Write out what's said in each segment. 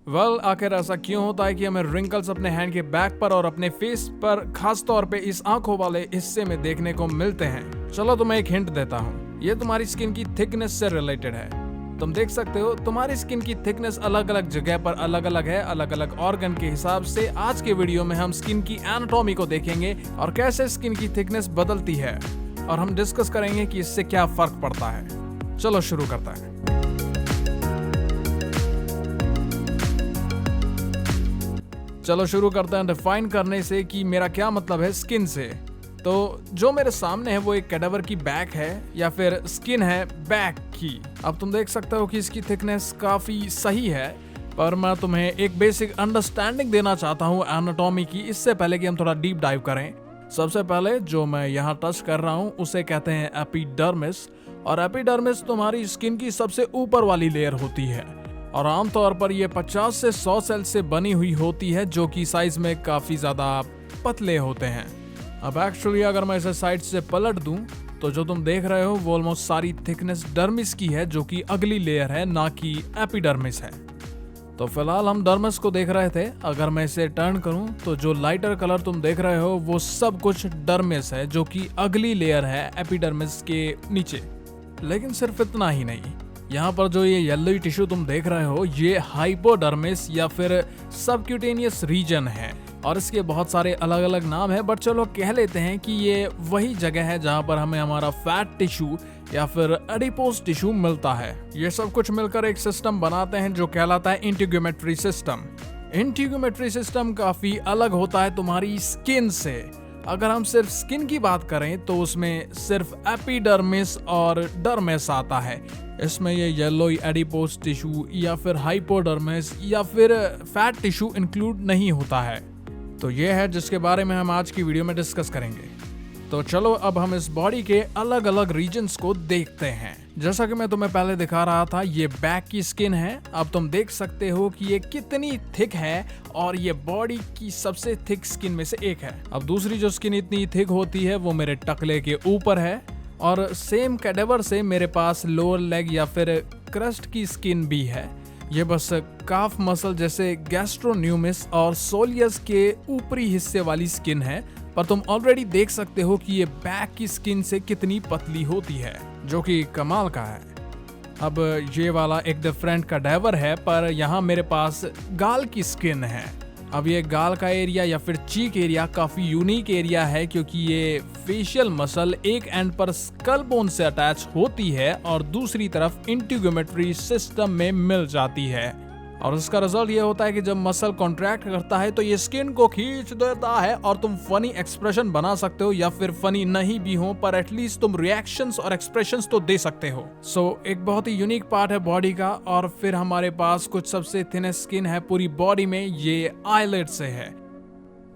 आखिर ऐसा क्यों होता है कि हमें रिंकल्स अपने हैंड के बैक पर और अपने फेस पर खास तौर पे इस आंखों वाले हिस्से में देखने को मिलते हैं? चलो तुम्हें एक हिंट देता हूँ। ये तुम्हारी स्किन की थिकनेस से रिलेटेड है। तुम देख सकते हो तुम्हारी स्किन की थिकनेस अलग अलग जगह पर अलग अलग है, अलग अलग ऑर्गन के हिसाब से। आज के वीडियो में हम स्किन की एनाटॉमी को देखेंगे और कैसे स्किन की थिकनेस बदलती है, और हम डिस्कस करेंगे कि इससे क्या फर्क पड़ता है। चलो शुरू करते हैं। चलो शुरू करते हैं डिफाइन करने से कि मेरा क्या मतलब है स्किन से। तो जो मेरे सामने है वो एक कैडावर की बैक है या फिर स्किन है बैक की। अब तुम देख सकते हो कि इसकी थिकनेस काफी सही है, पर मैं तुम्हें एक बेसिक अंडरस्टैंडिंग देना चाहता हूँ एनाटॉमी की, इससे पहले कि हम थोड़ा डीप डाइव करें। सबसे पहले जो मैं यहाँ टच कर रहा हूँ उसे कहते हैं एपिडर्मिस, और एपिडर्मिस तुम्हारी स्किन की सबसे ऊपर वाली लेयर होती है, और आमतौर पर यह 50 से 100 सेल से बनी हुई होती है, जो कि साइज में काफी ज्यादा पतले होते हैं। अब एक्चुअली अगर मैं इसे साइड से पलट दूं तो जो तुम देख रहे हो वो ऑलमोस्ट सारी थिकनेस डर्मिस की है, जो कि अगली लेयर है, ना कि एपिडर्मिस है। तो फिलहाल हम डर्मिस को देख रहे थे। अगर मैं इसे टर्न करूं तो जो लाइटर कलर तुम देख रहे हो वो सब कुछ डर्मिस है, जो कि अगली लेयर है एपिडर्मिस के नीचे। लेकिन सिर्फ इतना ही नहीं, यहाँ पर जो ये येलो टिश्यू तुम देख रहे हो ये हाइपोडर्मिस या फिर सबक्यूटेनियस रीजन है, और इसके बहुत सारे अलग अलग नाम है, बट चलो कह लेते हैं कि ये वही जगह है जहाँ पर हमें हमारा फैट टिश्यू या फिर एडिपोज टिश्यू मिलता है। ये सब कुछ मिलकर एक सिस्टम बनाते हैं जो कहलाता है इंटीग्यूमेट्री सिस्टम। इंटीग्यूमेट्री सिस्टम काफी अलग होता है तुम्हारी स्किन से। अगर हम सिर्फ स्किन की बात करें तो उसमें सिर्फ एपिडर्मिस और डर्मिस आता है। इसमें ये येलो एडिपोज टिश्यू या फिर हाइपोडर्मिस या फिर फैट टिश्यू इंक्लूड नहीं होता है। तो ये है जिसके बारे में हम आज की वीडियो में डिस्कस करेंगे। तो चलो अब हम इस बॉडी के अलग अलग रीजन्स को देखते हैं। जैसा कि मैं तुम्हें पहले दिखा रहा था, ये बैक की स्किन है। अब तुम देख सकते हो कि ये कितनी थिक है, और ये बॉडी की सबसे थिक स्किन में से एक है। अब दूसरी जो स्किन इतनी थिक होती है वो मेरे टकले के ऊपर है, और सेम कैडेवर से मेरे पास लोअर लेग या फिर क्रस्ट की स्किन भी है। ये बस काफ मसल जैसे गैस्ट्रोन्यूमिस और सोलियस के ऊपरी हिस्से वाली स्किन है, पर तुम ऑलरेडी देख सकते हो कि ये बैक की स्किन से कितनी पतली होती है, जो कि कमाल का है। अब ये वाला एक डिफरेंट कैडावर है, पर यहाँ मेरे पास गाल की स्किन है। अब ये गाल का एरिया या फिर चीक एरिया काफी यूनिक एरिया है, क्योंकि ये फेशियल मसल एक एंड पर स्कल बोन से अटैच होती है और दूसरी तरफ इंटीग्यूमेट्री सिस्टम में मिल जाती है, और इसका रिजल्ट ये होता है कि जब मसल कॉन्ट्रैक्ट करता है तो ये स्किन को खींच देता है, और तुम फनी एक्सप्रेशन बना सकते हो, या फिर फनी नहीं भी हो पर एटलीस्ट तुम रिएक्शंस और एक्सप्रेशंस तो दे सकते हो। सो एक बहुत ही यूनिक पार्ट है बॉडी का। और फिर हमारे पास कुछ सबसे थिनेस्ट स्किन है पूरी बॉडी में, ये आईलिड से है।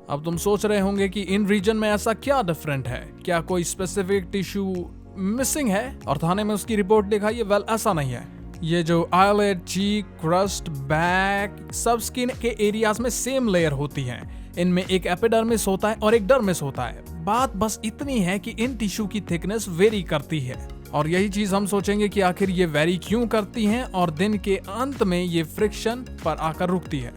अब तुम सोच रहे होंगे कि इन रीजन में ऐसा क्या डिफरेंट है, क्या कोई स्पेसिफिक टिश्यू मिसिंग है और थाने में उसकी रिपोर्ट लिखाई है? वेल, ऐसा नहीं है। ये जो आईलिड, चीक, क्रस्ट, बैक सब स्किन के एरियाज में सेम लेयर होती हैं। इनमें एक एपिडर्मिस होता है और एक डर्मिस होता है। बात बस इतनी है कि इन टिश्यू की थिकनेस वेरी करती है, और यही चीज हम सोचेंगे कि आखिर ये वेरी क्यों करती हैं, और दिन के अंत में ये फ्रिक्शन पर आकर रुकती है।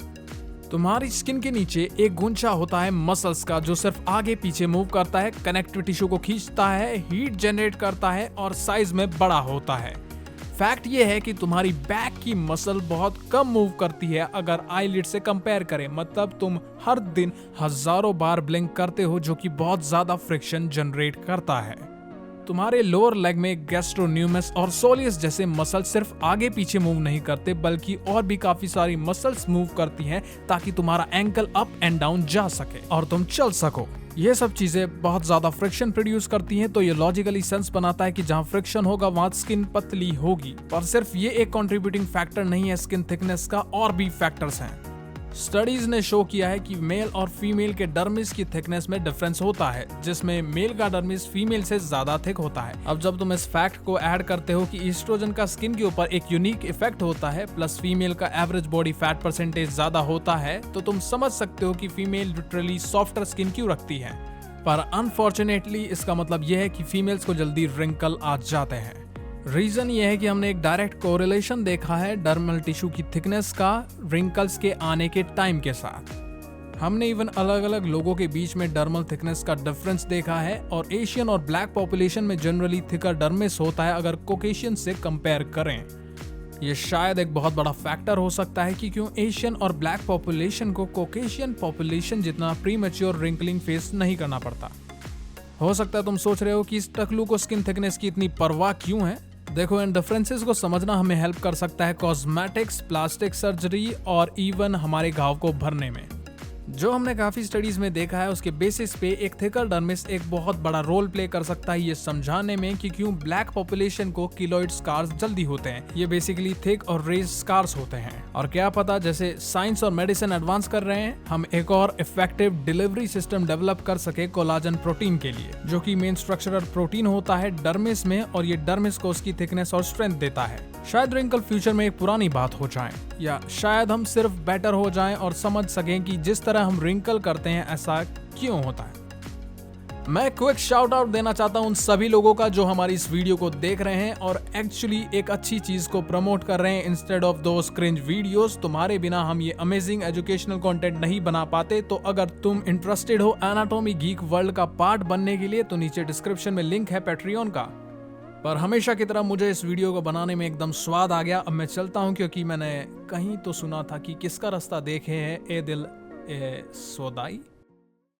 तुम्हारी स्किन के नीचे एक गुंचा होता है मसल्स का, जो सिर्फ आगे पीछे मूव करता है, कनेक्टिव टिश्यू को खींचता है, हीट जनरेट करता है और साइज में बड़ा होता है। फैक्ट ये है कि तुम्हारी बैक की मसल बहुत कम मूव करती है अगर आईलिड से कंपेयर करें। मतलब तुम हर दिन हजारों बार ब्लिंक करते हो, जो कि बहुत ज्यादा फ्रिक्शन जनरेट करता है। तुम्हारे लोअर लेग में गैस्ट्रोन्यूमस और सोलियस जैसे मसल सिर्फ आगे पीछे मूव नहीं करते, बल्कि और भी काफी सारी मसल्स मूव करती हैं, ताकि तुम्हारा एंकल अप एंड डाउन जा सके और तुम चल सको। ये सब चीजें बहुत ज्यादा फ्रिक्शन प्रोड्यूस करती हैं, तो ये लॉजिकली सेंस बनाता है कि जहां फ्रिक्शन होगा वहां स्किन पतली होगी। पर सिर्फ ये एक कंट्रीब्यूटिंग फैक्टर नहीं है स्किन थिकनेस का, और भी फैक्टर्स हैं। स्टडीज ने शो किया है कि मेल और फीमेल के डर्मिस की थिकनेस में डिफरेंस होता है, जिसमें मेल का डर्मिस फीमेल से ज्यादा थिक होता है। अब जब तुम इस फैक्ट को ऐड करते हो कि ईस्ट्रोजन का स्किन के ऊपर एक यूनिक इफेक्ट होता है, प्लस फीमेल का एवरेज बॉडी फैट परसेंटेज ज्यादा होता है, तो तुम समझ सकते हो कि फीमेल लिटरली सॉफ्टर स्किन क्यों रखती है। पर अनफॉर्चुनेटली इसका मतलब यह है कि फीमेल्स को जल्दी रिंकल आ जाते हैं। रीजन ये है कि हमने एक डायरेक्ट कोरिलेशन देखा है डर्मल टिश्यू की थिकनेस का रिंकल्स के आने के टाइम के साथ। हमने इवन अलग अलग लोगों के बीच में डर्मल थिकनेस का डिफरेंस देखा है और एशियन और ब्लैक पॉपुलेशन में जनरली थिकर डर्मिस होता है अगर कॉकेशियन से कंपेयर करें। ये शायद एक बहुत बड़ा फैक्टर हो सकता है कि क्यों एशियन और ब्लैक पॉपुलेशन को कॉकेशियन पॉपुलेशन जितना प्रीमैच्योर रिंकलिंग फेस नहीं करना पड़ता। हो सकता है तुम सोच रहे हो कि इस टकलू को स्किन थिकनेस की इतनी परवाह क्यों है। देखो, इन डिफरेंसेस को समझना हमें हेल्प कर सकता है कॉस्मेटिक्स, प्लास्टिक सर्जरी और इवन हमारे घाव को भरने में। जो हमने काफी स्टडीज में देखा है उसके बेसिस पे एक थिकर डर्मिस एक बहुत बड़ा रोल प्ले कर सकता है ये समझाने में कि क्यों ब्लैक पॉपुलेशन को कीलॉइड स्कार्स जल्दी होते हैं। ये बेसिकली थिक और रेज स्कार्स होते हैं। और क्या पता, जैसे साइंस और मेडिसिन एडवांस कर रहे हैं, हम एक और इफेक्टिव डिलीवरी सिस्टम डेवलप कर सके कोलाजन प्रोटीन के लिए, जो कि मेन स्ट्रक्चरल प्रोटीन होता है डर्मिस में, और ये डर्मिस को उसकी थिकनेस और स्ट्रेंथ देता है। शायद रिंकल फ्यूचर में एक पुरानी बात हो जाए, या शायद हम सिर्फ बेटर हो जाएं और समझ सकें कि जिस तरह हम रिंकल करते हैं ऐसा क्यों होता है। मैं क्विक शाउट आउट देना चाहता हूं उन सभी लोगों का जो हमारी इस वीडियो को देख रहे हैं और एक्चुअली एक अच्छी चीज को प्रमोट कर रहे हैं instead of those cringe videos. तुम्हारे बिना हम ये अमेजिंग एजुकेशनल कंटेंट नहीं बना पाते। तो अगर तुम इंटरेस्टेड हो एनाटॉमी गीक वर्ल्ड का पार्ट बनने के लिए तो नीचे डिस्क्रिप्शन में लिंक है पैट्रियन का। पर हमेशा की तरह मुझे इस वीडियो को बनाने में एकदम स्वाद आ गया। अब मैं चलता हूं क्योंकि मैंने कहीं तो सुना था कि किसका रास्ता देखे है ए दिल ए सोदाई।